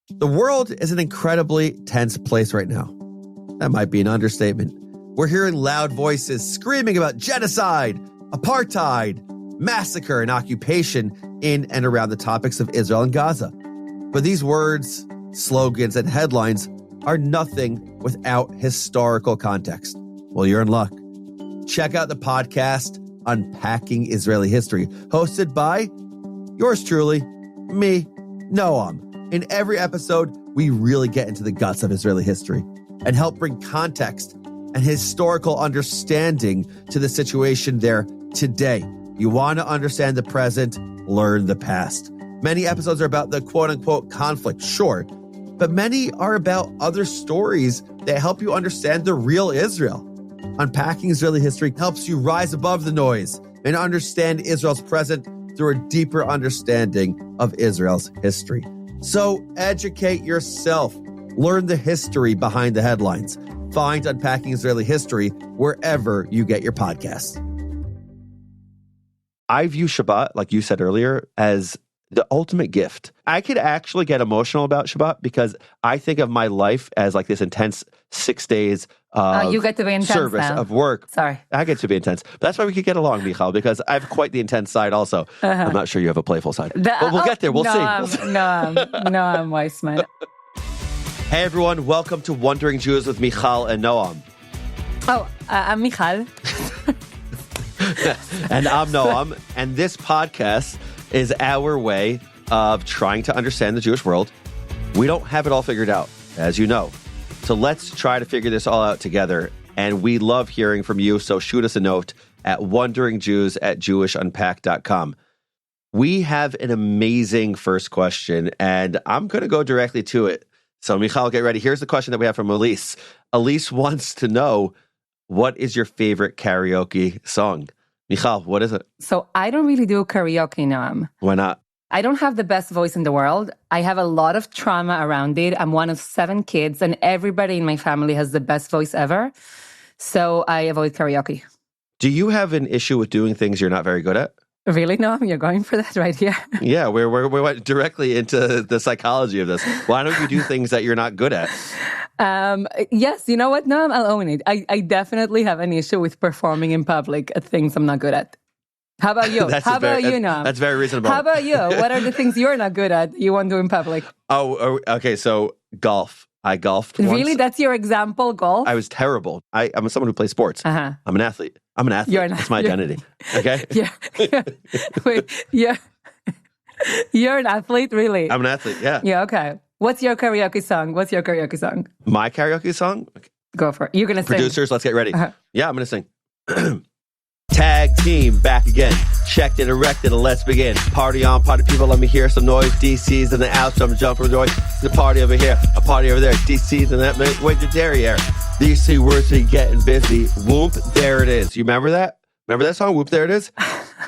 The world is an incredibly tense place right now. That might be an understatement. We're hearing loud voices screaming about genocide, apartheid, massacre, and occupation in and around the topics of Israel and Gaza. But these words, slogans, and headlines are nothing without historical context. Well, you're in luck. Check out the podcast, Unpacking Israeli History, hosted by yours truly, me, Noam. In every episode, we really get into the guts of Israeli history and help bring context and historical understanding to the situation there today. You want to understand the present, learn the past. Many episodes are about the quote-unquote conflict, sure, but many are about other stories that help you understand the real Israel. Unpacking Israeli History helps you rise above the noise and understand Israel's present through a deeper understanding of Israel's history. So educate yourself. Learn the history behind the headlines. Find Unpacking Israeli History wherever you get your podcasts. I view Shabbat, like you said earlier, as the ultimate gift. I could actually get emotional about Shabbat because I think of my life as like this intense 6 days of you get to be intense service now. of work. Sorry. I get to be intense. But that's why we could get along, Mijal, because I have quite the intense side also. I'm not sure you have a playful side. But we'll get there. We'll see. I'm Weissman. Hey, everyone. Welcome to Wondering Jews with Mijal and Noam. Oh, I'm Mijal. And I'm Noam. And this podcast is our way of trying to understand the Jewish world. We don't have it all figured out, as you know. So let's try to figure this all out together. And we love hearing from you. So shoot us a note at wonderingjews@jewishunpacked.com. We have an amazing first question, and I'm going to go directly to it. So Mijal, get ready. Here's the question that we have from Elise. Elise wants to know, what is your favorite karaoke song? Mijal, what is it? So I don't really do karaoke, Noam. Why not? I don't have the best voice in the world. I have a lot of trauma around it. I'm one of 7 kids, and everybody in my family has the best voice ever. So I avoid karaoke. Do you have an issue with doing things you're not very good at? Really, Noam? You're going for that right here? Yeah, we went directly into the psychology of this. Why don't you do things that you're not good at? Yes, you know what, Noam? I'll own it. I definitely have an issue with performing in public at things I'm not good at. How about you? How about you, Noam? That's very reasonable. How about you? What are the things you're not good at you won't do in public? Oh, okay. So golf. I golfed once. Really? That's your example, golf? I was terrible. I'm someone who plays sports. Uh-huh. I'm an athlete. You're an That's my identity. Okay? Yeah. Wait, yeah. You're an athlete, really? I'm an athlete, yeah. Yeah, okay. What's your karaoke song? My karaoke song? Okay. Go for it. You're going to sing. Producers, let's get ready. Uh-huh. Yeah, I'm going to sing. Tag team back again. Checked and erected and let's begin. Party on, party people, let me hear some noise. DC's in the outs, I'm jumping for joy. The party over here, a party over there. DC's in that, wait the derriere. These 2 words are getting busy. Whoop, there it is. You remember that? Remember that song? Whoop, there it is?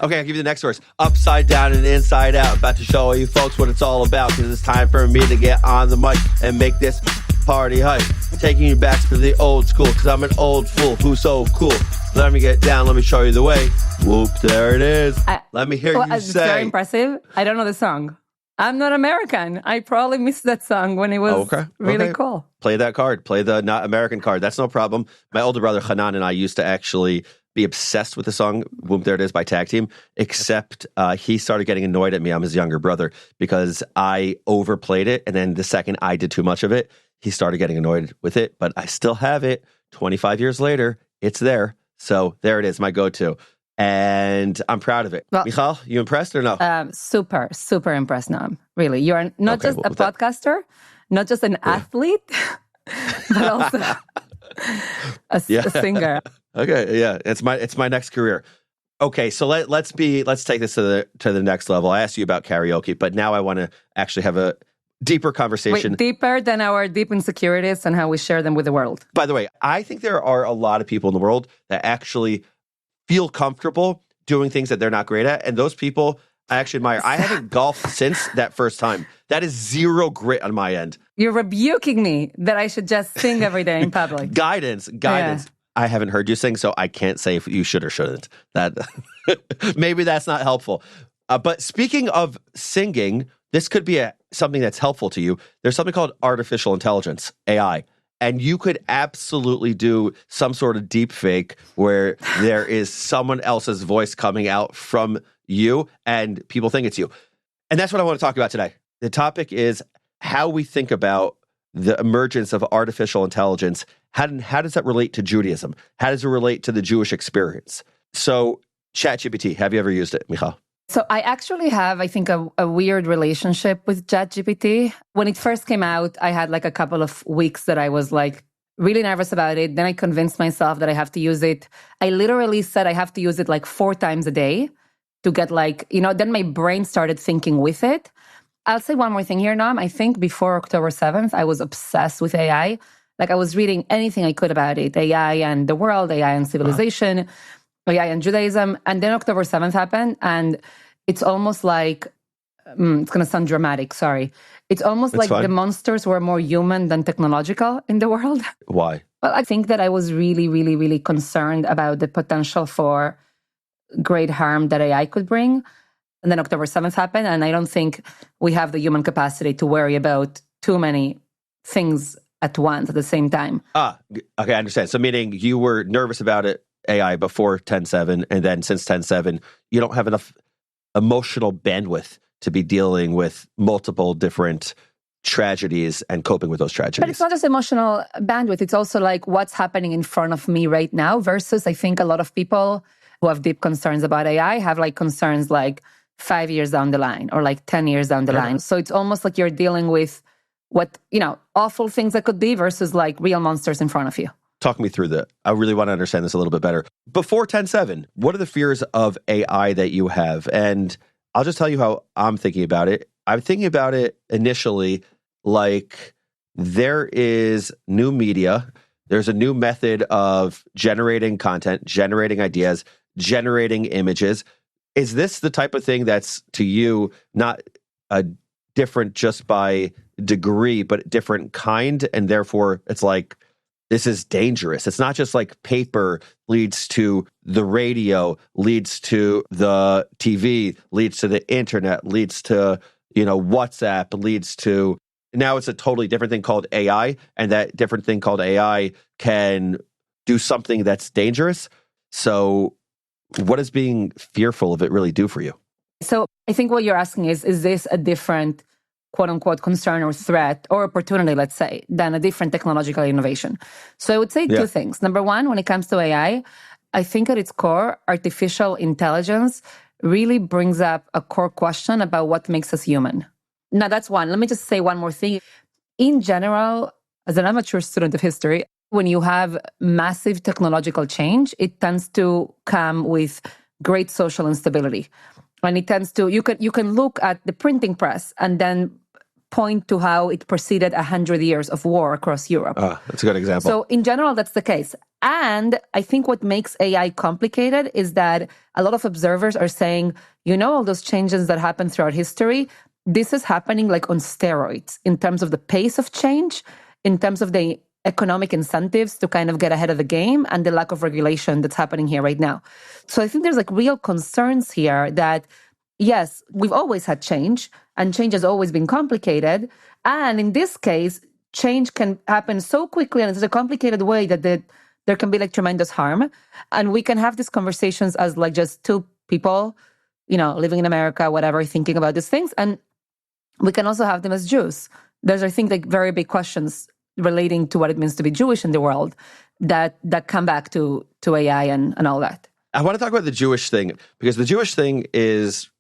Okay, I'll give you the next verse. Upside down and inside out. About to show you folks what it's all about, because it's time for me to get on the mic and make this party hype. Taking you back to the old school, because I'm an old fool who's so cool. Let me get down, let me show you the way. Whoop, there it is. Let me hear you it's say. very impressive. I don't know the song. I'm not American. I probably missed that song when it was really cool. Play that card. Play the not American card. That's no problem. My older brother Hanan and I used to actually be obsessed with the song Whoop, There It Is by Tag Team, except he started getting annoyed at me. I'm his younger brother because I overplayed it. And then the second I did too much of it, he started getting annoyed with it. But I still have it. 25 years later, it's there. So there it is, my go-to. And I'm proud of it. Well, Mijal, you impressed or no? Super, super impressed, Noam. Really. You're not just a podcaster, not just an athlete, but also a singer. Okay, yeah. It's my next career. Okay, so let's take this to the next level. I asked you about karaoke, but now I want to actually have a deeper conversation. Wait, deeper than our deep insecurities and how we share them with the world. By the way, I think there are a lot of people in the world that actually feel comfortable doing things that they're not great at. And those people I actually admire. I haven't golfed since that first time. That is zero grit on my end. You're rebuking me that I should just sing every day in public. Guidance. Yeah. I haven't heard you sing, so I can't say if you should or shouldn't. That maybe that's not helpful. But speaking of singing, this could be something that's helpful to you. There's something called artificial intelligence, AI. And you could absolutely do some sort of deep fake where there is someone else's voice coming out from you and people think it's you. And that's what I want to talk about today. The topic is how we think about the emergence of artificial intelligence. How does that relate to Judaism? How does it relate to the Jewish experience? So ChatGPT, have you ever used it, Mijal? So I actually have, I think, a weird relationship with ChatGPT. When it first came out, I had like a couple of weeks that I was like really nervous about it. Then I convinced myself that I have to use it. I literally said I have to use it like 4 times a day to get then my brain started thinking with it. I'll say one more thing here, Noam. I think before October 7th, I was obsessed with AI. Like I was reading anything I could about it, AI and the world, AI and civilization. AI and Judaism. And then October 7th happened. And it's almost like, it's going to sound dramatic, sorry. It's almost That's like fine. the monsters were more human than technological in the world. Why? Well, I think that I was really, really, really concerned about the potential for great harm that AI could bring. And then October 7th happened. And I don't think we have the human capacity to worry about too many things at once at the same time. Okay, I understand. So meaning you were nervous about it, AI, before 10.7, and then since 10.7, you don't have enough emotional bandwidth to be dealing with multiple different tragedies and coping with those tragedies. But it's not just emotional bandwidth. It's also like what's happening in front of me right now versus I think a lot of people who have deep concerns about AI have like concerns like 5 years down the line or like 10 years down the line. So it's almost like you're dealing with what, awful things that could be versus like real monsters in front of you. Talk me through that. I really want to understand this a little bit better. Before 10.7, what are the fears of AI that you have? And I'll just tell you how I'm thinking about it. I'm thinking about it initially like there is new media. There's a new method of generating content, generating ideas, generating images. Is this the type of thing that's to you not different just by degree, but different kind? And therefore it's like, this is dangerous. It's not just like paper leads to the radio, leads to the TV, leads to the internet, leads to, WhatsApp, leads to, now it's a totally different thing called AI. And that different thing called AI can do something that's dangerous. So what does being fearful of it really do for you? So I think what you're asking is this a different quote unquote concern or threat or opportunity, let's say, than a different technological innovation? So I would say two things. Number one, when it comes to AI, I think at its core, artificial intelligence really brings up a core question about what makes us human. Now that's one. Let me just say one more thing. In general, as an amateur student of history, when you have massive technological change, it tends to come with great social instability. And it tends to, you can look at the printing press and then point to how it preceded 100 years of war across Europe. That's a good example. So in general, that's the case. And I think what makes AI complicated is that a lot of observers are saying, all those changes that happen throughout history, this is happening like on steroids in terms of the pace of change, in terms of the economic incentives to kind of get ahead of the game and the lack of regulation that's happening here right now. So I think there's like real concerns here that, yes, we've always had change and change has always been complicated. And in this case, change can happen so quickly and in such a complicated way that there can be like tremendous harm. And we can have these conversations as like just two people, living in America, whatever, thinking about these things. And we can also have them as Jews. There's, I think, like very big questions relating to what it means to be Jewish in the world that come back to AI and all that. I want to talk about the Jewish thing because the Jewish thing is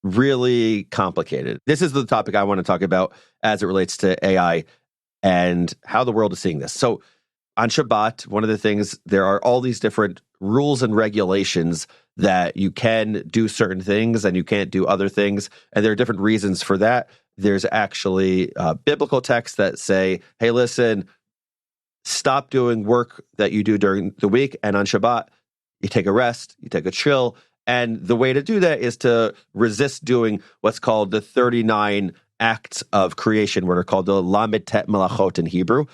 really complicated. This is the topic I want to talk about as it relates to AI and how the world is seeing this. So on Shabbat, one of the things, there are all these different rules and regulations that you can do certain things and you can't do other things. And there are different reasons for that. There's actually biblical texts that say, hey, listen, stop doing work that you do during the week. And on Shabbat, you take a rest, you take a chill. And the way to do that is to resist doing what's called the 39 acts of creation, what are called the Lamed Tet Melachot in Hebrew.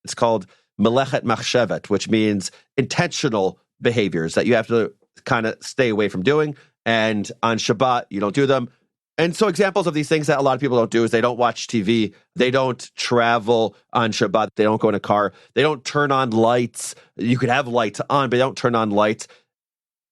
It's called Melechet Machshevet, which means intentional behaviors that you have to kind of stay away from doing. And on Shabbat, you don't do them. And so examples of these things that a lot of people don't do is they don't watch TV, they don't travel on Shabbat, they don't go in a car, they don't turn on lights. You could have lights on, but they don't turn on lights.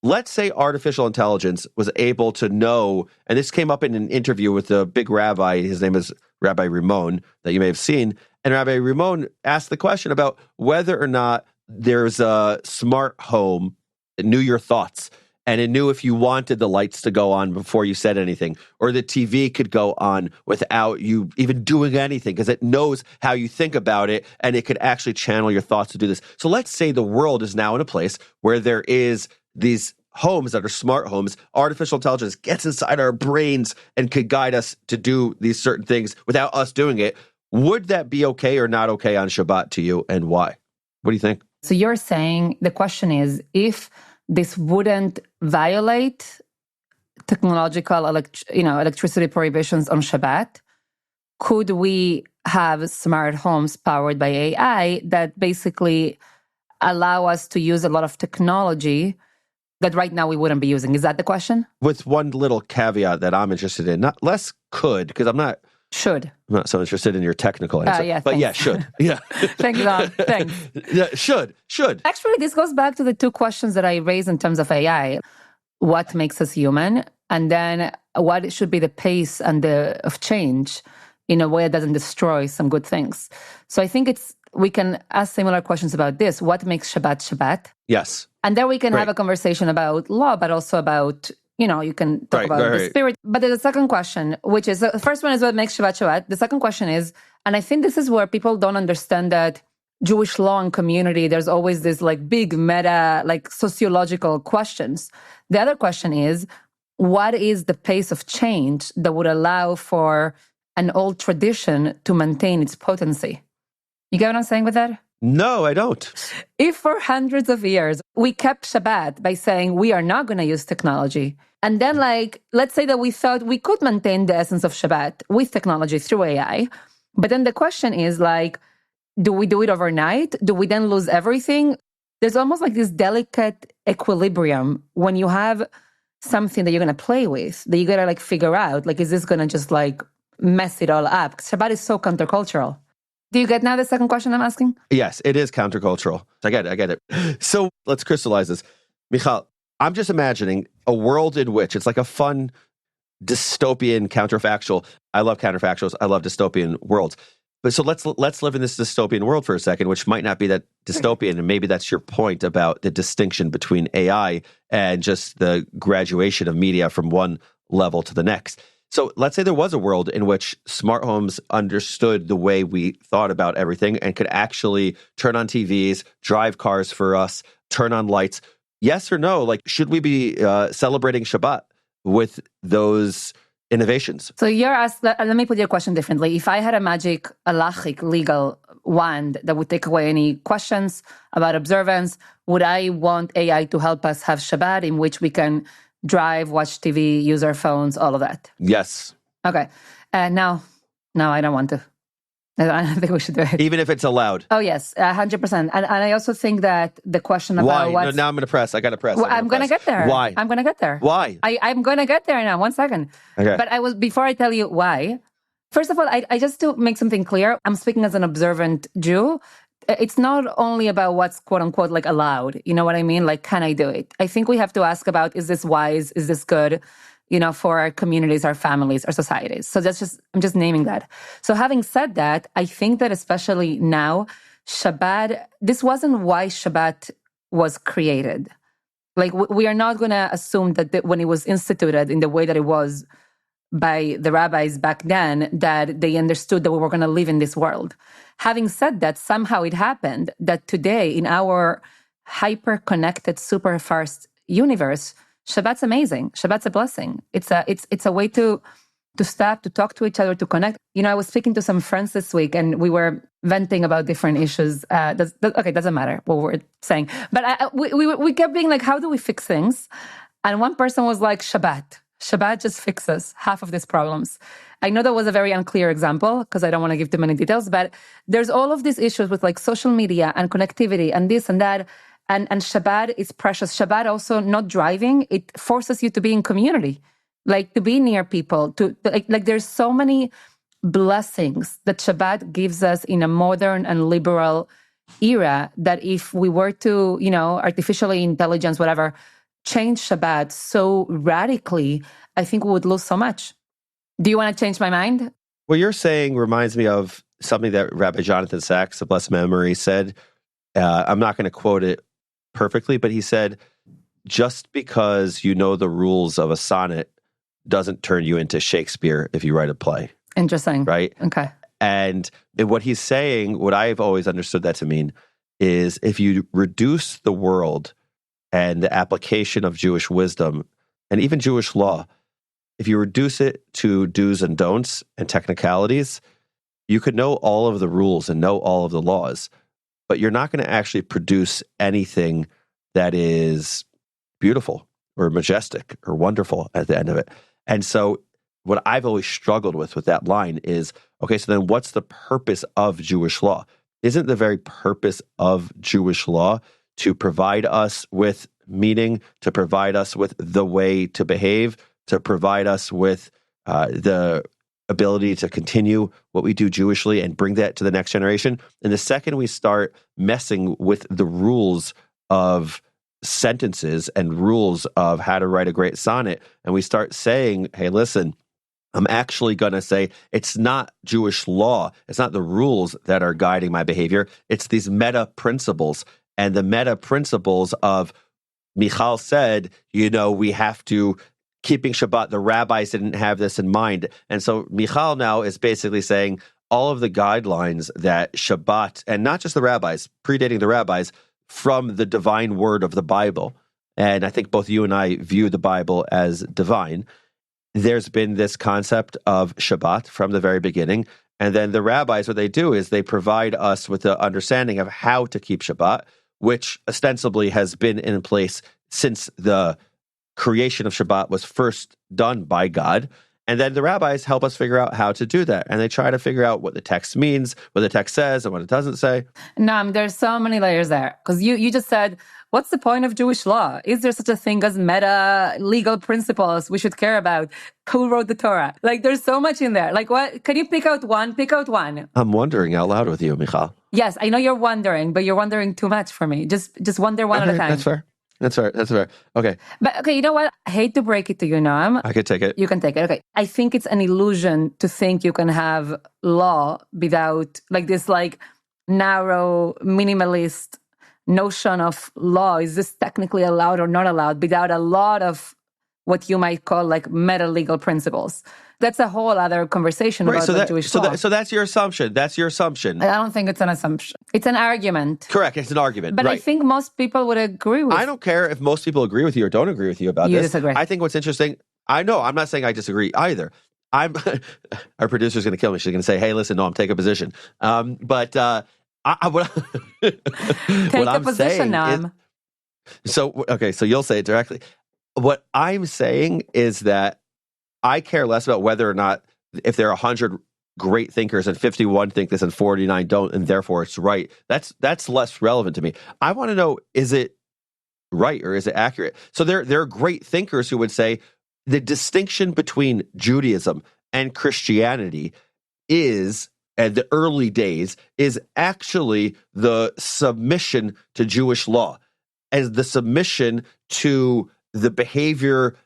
Let's say artificial intelligence was able to know, and this came up in an interview with a big rabbi, his name is Rabbi Ramon, that you may have seen, and Rabbi Ramon asked the question about whether or not there's a smart home that knew your thoughts, and it knew if you wanted the lights to go on before you said anything, or the TV could go on without you even doing anything, because it knows how you think about it, and it could actually channel your thoughts to do this. So let's say the world is now in a place where there is these homes that are smart homes. Artificial intelligence gets inside our brains and could guide us to do these certain things without us doing it. Would that be okay or not okay on Shabbat to you, and why? What do you think? So you're saying the question is if this wouldn't violate technological electricity prohibitions on Shabbat, could we have smart homes powered by AI that basically allow us to use a lot of technology that right now we wouldn't be using? Is that the question? With one little caveat that I'm interested in, not less could, because I'm not so interested in your technical answer. Yeah, but thanks. yeah, should. Yeah. Thanks, Don. Thanks. Yeah, should. Actually, this goes back to the two questions that I raised in terms of AI. What makes us human? And then what should be the pace of change in a way that doesn't destroy some good things? So I think we can ask similar questions about this. What makes Shabbat Shabbat? Yes. And then we can have a conversation about law, but also about, you can talk about the spirit. But there's a second question, which is, the first one is what makes Shabbat Shabbat. The second question is, and I think this is where people don't understand that Jewish law and community, there's always this big meta, sociological questions. The other question is, what is the pace of change that would allow for an old tradition to maintain its potency? You get what I'm saying with that? No, I don't. If for hundreds of years we kept Shabbat by saying we are not going to use technology, and then let's say that we thought we could maintain the essence of Shabbat with technology through AI, but then the question is do we do it overnight? Do we then lose everything? There's almost this delicate equilibrium when you have something that you're going to play with, that you got to figure out, is this going to just mess it all up? Shabbat is so countercultural. Do you get now the second question I'm asking? Yes, it is countercultural. I get it. So let's crystallize this. Mijal, I'm just imagining a world in which it's a fun dystopian counterfactual. I love counterfactuals. I love dystopian worlds. But so let's live in this dystopian world for a second, which might not be that dystopian. And maybe that's your point about the distinction between AI and just the graduation of media from one level to the next. So let's say there was a world in which smart homes understood the way we thought about everything and could actually turn on TVs, drive cars for us, turn on lights. Yes or no? Should we be celebrating Shabbat with those innovations? So you're asked, let me put your question differently. If I had a magic, halachic, legal wand that would take away any questions about observance, would I want AI to help us have Shabbat in which we can drive, watch TV, use our phones, all of that? Yes. Okay. No, I don't want to. I don't think we should do it. Even if it's allowed? Oh, yes, 100%. And I also think that the question about why? No, now I'm going to press. I got to press. Well, I'm going to get there. Why? I'm going to get there. Why? I'm going to get there now. 1 second. Okay. But before I tell you why, first of all, I just to make something clear, I'm speaking as an observant Jew. It's not only about what's quote unquote allowed. You know what I mean? Can I do it? I think we have to ask about, is this wise? Is this good? For our communities, our families, our societies. So I'm just naming that. So having said that, I think that especially now, Shabbat, this wasn't why Shabbat was created. We are not going to assume that when it was instituted in the way that it was by the rabbis back then, that they understood that we were going to live in this world. Having said that, somehow it happened that today in our hyper-connected, super fast universe, Shabbat's amazing. Shabbat's a blessing. It's a way to stop, to talk to each other, to connect. I was speaking to some friends this week and we were venting about different issues. Doesn't matter what we're saying. But we kept being how do we fix things? And one person was Shabbat. Shabbat just fixes half of these problems. I know that was a very unclear example because I don't want to give too many details, but there's all of these issues with social media and connectivity and this and that. And Shabbat is precious. Shabbat also, not driving, it forces you to be in community. like to be near people, like there's so many blessings that Shabbat gives us in a modern and liberal era that if we were to, artificially intelligence, whatever, change Shabbat so radically, I think we would lose so much. Do you want to change my mind? What you're saying reminds me of something that Rabbi Jonathan Sachs, of blessed memory, said. I'm not going to quote it perfectly, but he said, just because you know the rules of a sonnet doesn't turn you into Shakespeare if you write a play. Interesting. Right? Okay. And what he's saying, what I've always understood that to mean, is if you reduce the world and the application of Jewish wisdom and even Jewish law, if you reduce it to do's and don'ts and technicalities, you could know all of the rules and know all of the laws, but you're not going to actually produce anything that is beautiful or majestic or wonderful at the end of it. And so what I've always struggled with that line is, okay, so then what's the purpose of Jewish law? Isn't the very purpose of Jewish law to provide us with meaning, to provide us with the way to behave, to provide us with the ability to continue what we do Jewishly and bring that to the next generation? And the second we start messing with the rules of sentences and rules of how to write a great sonnet, and we start saying, hey, listen, I'm actually going to say it's not Jewish law, it's not the rules that are guiding my behavior, it's these meta principles. And the meta principles of, Mijal said, we have to, keeping Shabbat, the rabbis didn't have this in mind. And so Mijal now is basically saying all of the guidelines that Shabbat, and not just the rabbis, predating the rabbis, from the divine word of the Bible. And I think both you and I view the Bible as divine. There's been this concept of Shabbat from the very beginning. And then the rabbis, what they do is they provide us with the understanding of how to keep Shabbat, which ostensibly has been in place since the creation of Shabbat was first done by God. And then the rabbis help us figure out how to do that. And they try to figure out what the text means, what the text says, and what it doesn't say. No, there's so many layers there. Because you just said, what's the point of Jewish law? Is there such a thing as meta legal principles we should care about? Who wrote the Torah? Like, there's so much in there. Like, what? Can you pick out one? Pick out one. I'm wondering out loud with you, Mijal. Yes, I know you're wondering, but you're wondering too much for me. Just wonder one at a time. That's fair. Okay. But okay, you know what? I hate to break it to you, Noam. I could take it. You can take it. Okay. I think it's an illusion to think you can have law without this narrow, minimalist notion of law. Is this technically allowed or not allowed without a lot of what you might call meta legal principles? That's a whole other conversation about Jewish law. So that's your assumption. That's your assumption. I don't think it's an assumption. It's an argument. Correct. It's an argument. But right. I think most people would agree with. I don't care if most people agree with you or don't agree with you about this. You disagree. I think what's interesting, I'm not saying I disagree either. Our producer's going to kill me. She's going to say, hey, listen, Noam, take a position. What I'm position, Noam. So you'll say it directly. What I'm saying is that I care less about whether or not, if there are 100 great thinkers and 51 think this and 49 don't, and therefore it's right. That's less relevant to me. I want to know, is it right or is it accurate? So there are great thinkers who would say the distinction between Judaism and Christianity is, at the early days, is actually the submission to Jewish law, as the submission to the behavior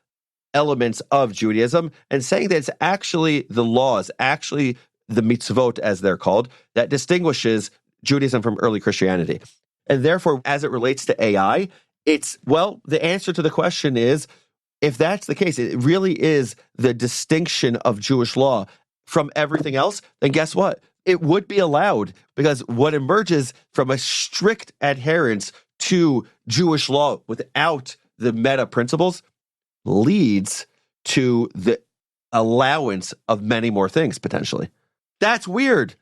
elements of Judaism, and saying that it's actually the laws, actually the mitzvot, as they're called, that distinguishes Judaism from early Christianity. And therefore, as it relates to AI, the answer to the question is, if that's the case, it really is the distinction of Jewish law from everything else, then guess what? It would be allowed, because what emerges from a strict adherence to Jewish law without the meta principles leads to the allowance of many more things, potentially. That's weird.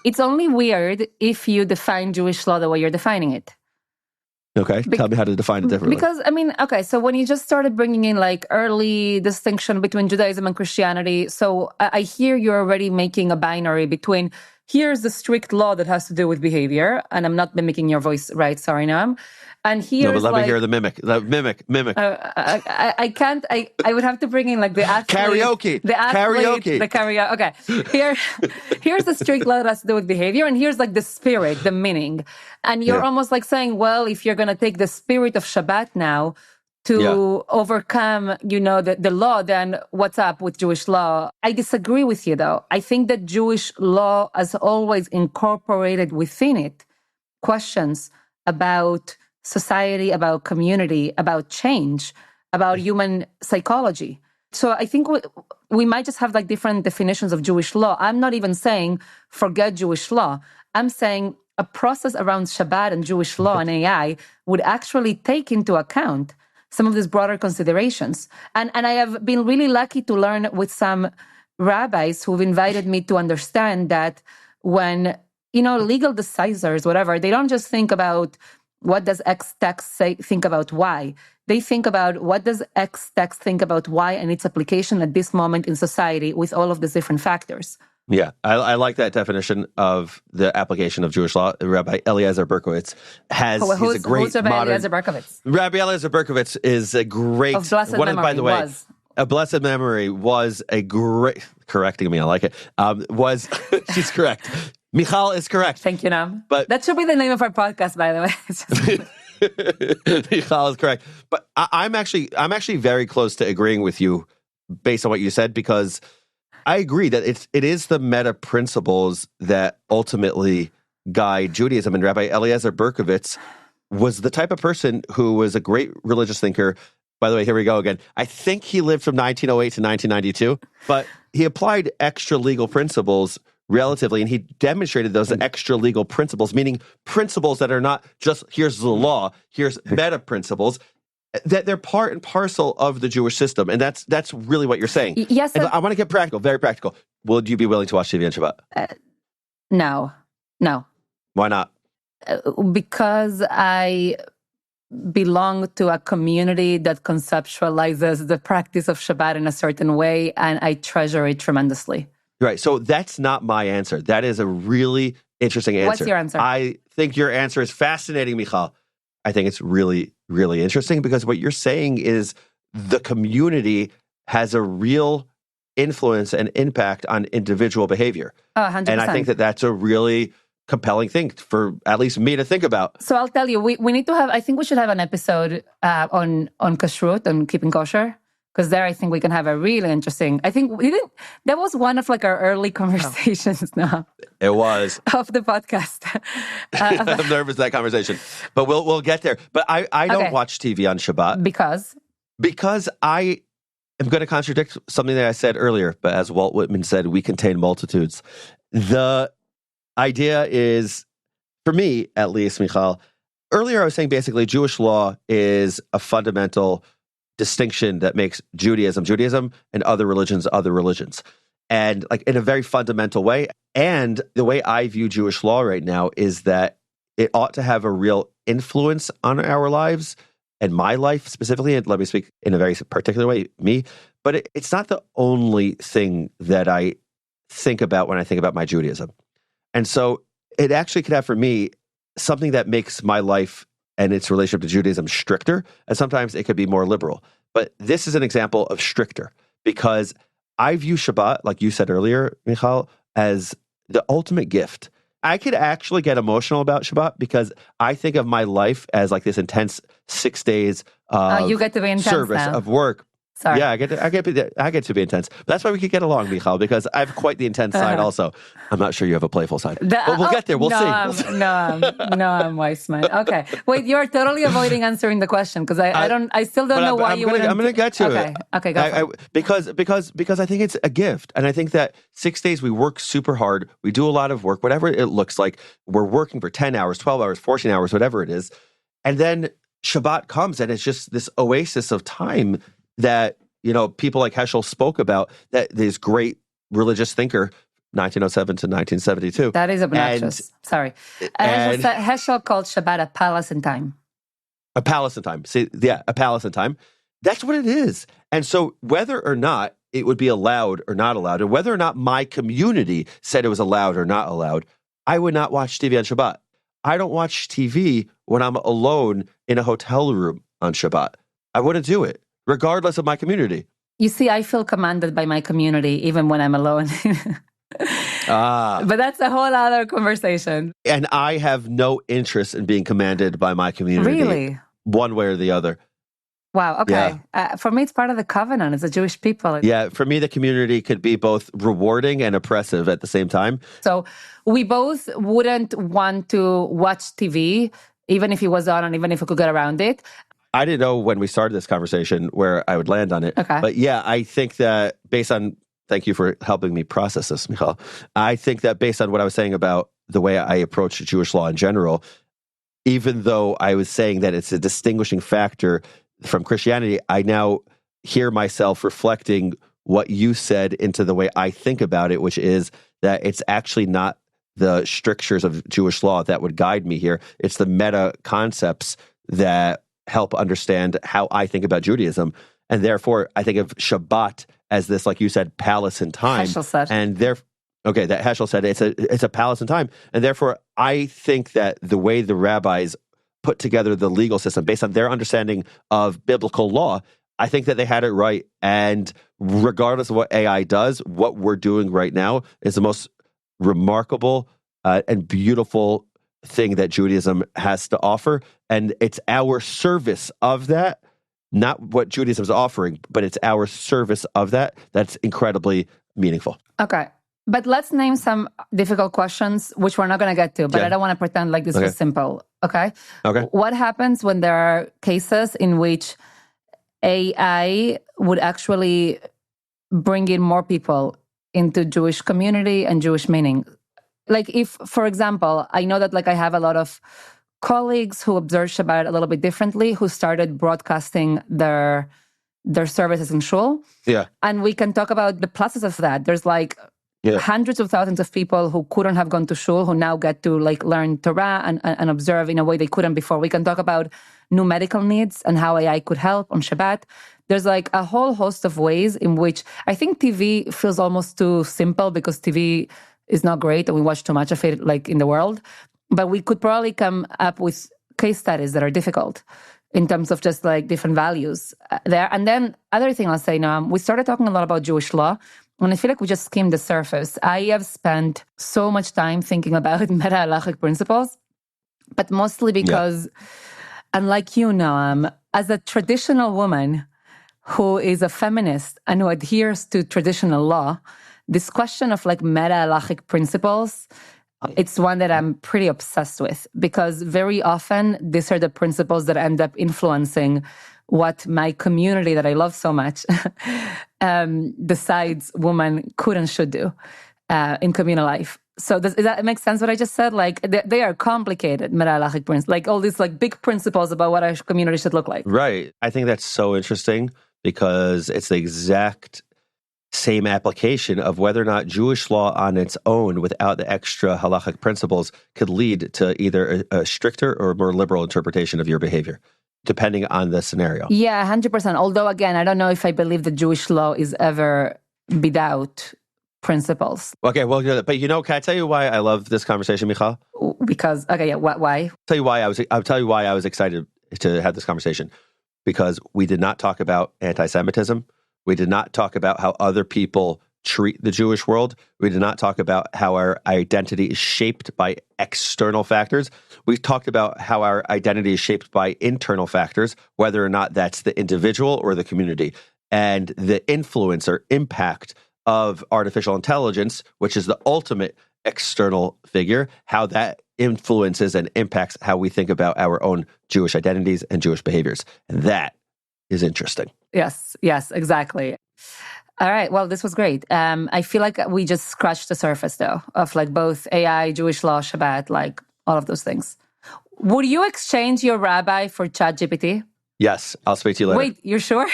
It's only weird if you define Jewish law the way you're defining it. Okay, tell me how to define it differently. Because, so when you just started bringing in early distinction between Judaism and Christianity, so I hear you're already making a binary between here's the strict law that has to do with behavior. And I'm not mimicking your voice, right? Sorry, Noam. And here's no, but let me hear the mimic. Mimic. I can't. I would have to bring in like the athlete, Karaoke. the karaoke. Okay, here's the strict law that has to do with behavior, and here's like the spirit, the meaning. And you're almost like saying, well, if you're going to take the spirit of Shabbat now to overcome, the law, then what's up with Jewish law? I disagree with you, though. I think that Jewish law has always incorporated within it questions about society, about community, about change, about human psychology. So I think we might just have like different definitions of Jewish law. I'm not even saying forget Jewish law. I'm saying a process around Shabbat and Jewish law and AI would actually take into account some of these broader considerations. And I have been really lucky to learn with some rabbis who've invited me to understand that when, legal decisors, whatever, they don't just think about what does X text think about Y. They think about what does X text think about Y and its application at this moment in society with all of these different factors. Yeah, I like that definition of the application of Jewish law. Rabbi Eliezer Berkowitz he's a great Rabbi Eliezer Berkowitz? Rabbi Eliezer Berkowitz is a great, of blessed memory, by the way, was. A blessed memory was a great, correcting me, I like it, she's correct. Mijal is correct. Thank you, Noam. But that should be the name of our podcast, by the way. Mijal is correct. But I'm actually very close to agreeing with you based on what you said, because I agree that it is the meta principles that ultimately guide Judaism. And Rabbi Eliezer Berkowitz was the type of person who was a great religious thinker. By the way, here we go again. I think he lived from 1908 to 1992, but he applied extra legal principles relatively, and he demonstrated those extra legal principles, meaning principles that are not just here's the law, here's meta principles, that they're part and parcel of the Jewish system. And that's really what you're saying. Yes. And I want to get practical, very practical. Would you be willing to watch TV on Shabbat? No. Why not? Because I belong to a community that conceptualizes the practice of Shabbat in a certain way, and I treasure it tremendously. Right. So that's not my answer. That is a really interesting answer. What's your answer? I think your answer is fascinating, Mijal. I think it's really, really interesting, because what you're saying is the community has a real influence and impact on individual behavior. 100%. And I think that that's a really compelling thing for at least me to think about. So I'll tell you, we need to have, I think we should have an episode on kashrut, on keeping kosher. Because there, I think we can have a really interesting. I think that was one of like our early conversations. Now it was of the podcast. I'm nervous that conversation, but we'll get there. But I don't watch TV on Shabbat because I am going to contradict something that I said earlier. But as Walt Whitman said, we contain multitudes. The idea is, for me at least, Mijal. Earlier, I was saying basically Jewish law is a fundamental distinction that makes Judaism and other religions. And like in a very fundamental way. And the way I view Jewish law right now is that it ought to have a real influence on our lives and my life specifically. And let me speak in a very particular way, me. But it's not the only thing that I think about when I think about my Judaism. And so it actually could have for me something that makes my life and its relationship to Judaism stricter, and sometimes it could be more liberal. But this is an example of stricter, because I view Shabbat, like you said earlier, Mijal, as the ultimate gift. I could actually get emotional about Shabbat because I think of my life as like this intense 6 days of you get to be intense service now. Of work. Sorry. Yeah, I get to be intense. But that's why we could get along, Mijal, because I have quite the intense side also. I'm not sure you have a playful side. But we'll get there. We'll see. No, I'm Weissman. Okay. Wait, you're totally avoiding answering the question because I still don't know why you wouldn't. I'm going to get to it. Okay, go because I think it's a gift. And I think that 6 days we work super hard. We do a lot of work, whatever it looks like. We're working for 10 hours, 12 hours, 14 hours, whatever it is. And then Shabbat comes and it's just this oasis of time that, people like Heschel spoke about, that this great religious thinker, 1907 to 1972. That is obnoxious. Sorry. Heschel called Shabbat a palace in time. A palace in time. See, yeah, a palace in time. That's what it is. And so whether or not it would be allowed or not allowed, and whether or not my community said it was allowed or not allowed, I would not watch TV on Shabbat. I don't watch TV when I'm alone in a hotel room on Shabbat. I wouldn't do it, regardless of my community. You see, I feel commanded by my community even when I'm alone. But that's a whole other conversation. And I have no interest in being commanded by my community. Really? One way or the other. Wow, okay. Yeah. For me, it's part of the covenant. It's the Jewish people. Yeah, for me, the community could be both rewarding and oppressive at the same time. So we both wouldn't want to watch TV, even if it was on and even if we could get around it. I didn't know when we started this conversation where I would land on it. Okay. But yeah, I think that based on, thank you for helping me process this, Mijal. I think that based on what I was saying about the way I approach Jewish law in general, even though I was saying that it's a distinguishing factor from Christianity, I now hear myself reflecting what you said into the way I think about it, which is that it's actually not the strictures of Jewish law that would guide me here. It's the meta concepts that help understand how I think about Judaism. And therefore, I think of Shabbat as this, like you said, palace in time. Heschel said. And that Heschel said it's a palace in time. And therefore, I think that the way the rabbis put together the legal system based on their understanding of biblical law, I think that they had it right. And regardless of what AI does, what we're doing right now is the most remarkable and beautiful thing that Judaism has to offer. And it's our service of that, not what Judaism is offering, but it's our service of that that's incredibly meaningful. Okay. But let's name some difficult questions, which we're not going to get to, but I don't want to pretend like this was simple. Okay? Okay. What happens when there are cases in which AI would actually bring in more people into Jewish community and Jewish meaning? Like if, for example, I know that like I have a lot of colleagues who observe Shabbat a little bit differently, who started broadcasting their services in shul. Yeah. And we can talk about the pluses of that. There's like hundreds of thousands of people who couldn't have gone to shul, who now get to like learn Torah and observe in a way they couldn't before. We can talk about new medical needs and how AI could help on Shabbat. There's like a whole host of ways in which I think TV feels almost too simple because TV is not great and we watch too much of it like in the world. But we could probably come up with case studies that are difficult in terms of just like different values there. And then other thing I'll say now, we started talking a lot about Jewish law. And I feel like we just skimmed the surface. I have spent so much time thinking about meta-halachic principles, but mostly because, unlike you, Noam, as a traditional woman who is a feminist and who adheres to traditional law, this question of like meta-halachic principles, it's one that I'm pretty obsessed with because very often these are the principles that end up influencing what my community that I love so much decides women could and should do in communal life. So does that make sense what I just said? Like they are complicated meta-halachic principles, like all these like big principles about what our community should look like. Right. I think that's so interesting because it's the exact same application of whether or not Jewish law on its own without the extra halachic principles could lead to either a stricter or more liberal interpretation of your behavior, depending on the scenario. Yeah, 100%. Although, again, I don't know if I believe that Jewish law is ever without principles. Okay, well, but can I tell you why I love this conversation, Mijal? Because, why? I'll tell you why I was excited to have this conversation. Because we did not talk about anti-Semitism. We did not talk about how other people treat the Jewish world. We did not talk about how our identity is shaped by external factors. We talked about how our identity is shaped by internal factors, whether or not that's the individual or the community, and the influence or impact of artificial intelligence, which is the ultimate external figure, how that influences and impacts how we think about our own Jewish identities and Jewish behaviors. And that is interesting. Yes, exactly. All right. Well, this was great. I feel like we just scratched the surface, though, of like both AI, Jewish law, Shabbat, like all of those things. Would you exchange your rabbi for ChatGPT? Yes, I'll speak to you later. Wait, you're sure?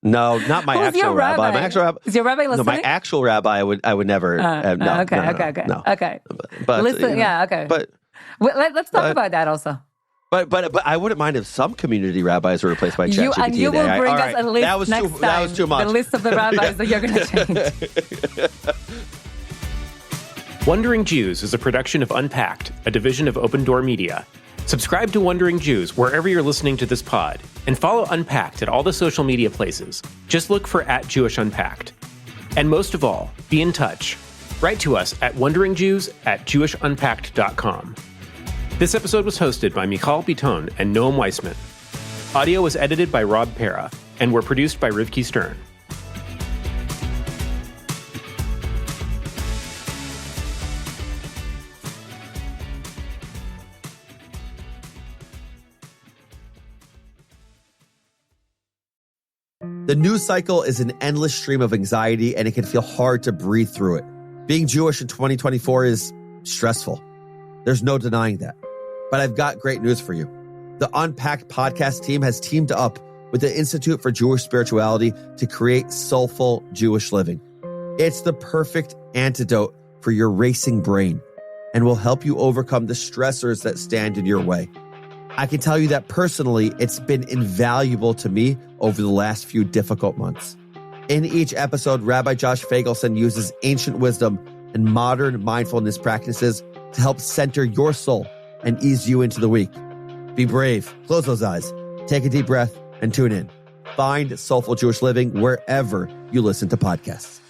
No, not my actual rabbi. My actual rabbi. Is your rabbi listening? No, my actual rabbi, I would never. No. Okay. No. Okay. But listen, okay. But let's talk about that also. But I wouldn't mind if some community rabbis were replaced by ChatGPT. And you will bring us a list next time. That was too much. The list of the rabbis that you're going to change. Wandering Jews is a production of Unpacked, a division of OpenDor Media. Subscribe to Wandering Jews wherever you're listening to this pod, and follow Unpacked at all the social media places. Just look for @JewishUnpacked. And most of all, be in touch. Write to us at wanderingjews@jewishunpacked.com. This episode was hosted by Michal Biton and Noam Weissman. Audio was edited by Rob Pera, and were produced by Rivki Stern. The news cycle is an endless stream of anxiety, and it can feel hard to breathe through it. Being Jewish in 2024 is stressful. There's no denying that. But I've got great news for you. The Unpacked podcast team has teamed up with the Institute for Jewish Spirituality to create soulful Jewish living. It's the perfect antidote for your racing brain and will help you overcome the stressors that stand in your way. I can tell you that personally, it's been invaluable to me over the last few difficult months. In each episode, Rabbi Josh Fagelson uses ancient wisdom and modern mindfulness practices to help center your soul and ease you into the week. Be brave, close those eyes, take a deep breath, and tune in. Find Soulful Jewish Living wherever you listen to podcasts.